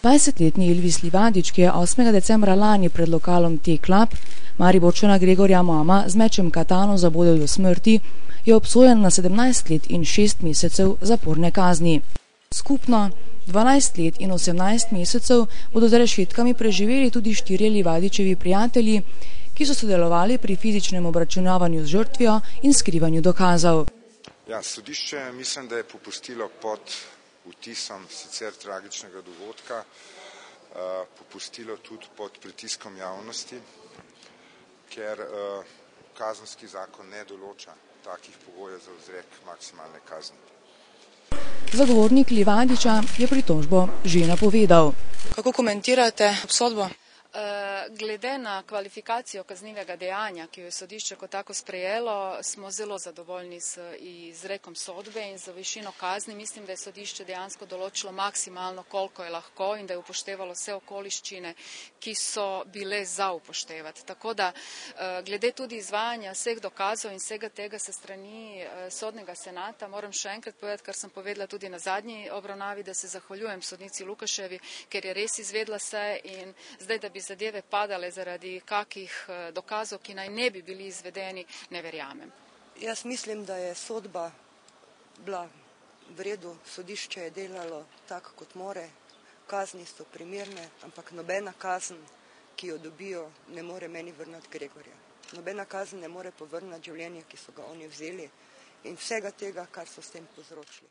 20-letni Elvis Livadić, ki je 8. decembra lani pred lokalom T-Club Mariborčana Gregorja Mama z mečem katano zabodel do smrti, je obsojen na 17 let in 6 mesecev zaporne kazni. Skupno 12 let in 18 mesecev bodo za rešetkami preživeli tudi 4 Livadićevi prijatelji, ki so sodelovali pri fizičnem obračunavanju z žrtvijo in skrivanju dokazov. Ja, sodišče mislim, da je popustilo pod vtisom sicer tragičnega dogodka, popustilo tudi pod pritiskom javnosti, ker kazenski zakon ne določa takih pogojev za izrek maksimalne kazni. Zagovornik Livadića je pritožbo že napovedal. Kako komentirate obsodbo? Glede na kvalifikacijo kaznivega dejanja, ki jo je sodišče kot tako sprejelo, smo zelo zadovoljni z izrekom sodbe in z višino kazni. Mislim, da je sodišče dejansko določilo maksimalno, koliko je lahko in da je upoštevalo vse okoliščine, ki so bile za upoštevati. Tako da glede tudi izvajanja vseh dokazov in vsega tega se strani sodnega senata, moram še enkrat povedati, kar sem povedala tudi na zadnji obravnavi, da se zahvaljujem sodnici Lukaševi, ker je res izvedla se in zdaj, da bi zadeve padale zaradi kakih dokazov, ki naj ne bi bili izvedeni, ne verjamem. Jaz mislim, da je sodba bila v redu, sodišče je delalo tako, kot more, kazni so primerne, ampak nobena kazen, ki jo dobijo, ne more meni vrniti Gregorja. Nobena kazen ne more povrniti življenje, ki so ga oni vzeli in vsega tega, kar so s tem povzročili.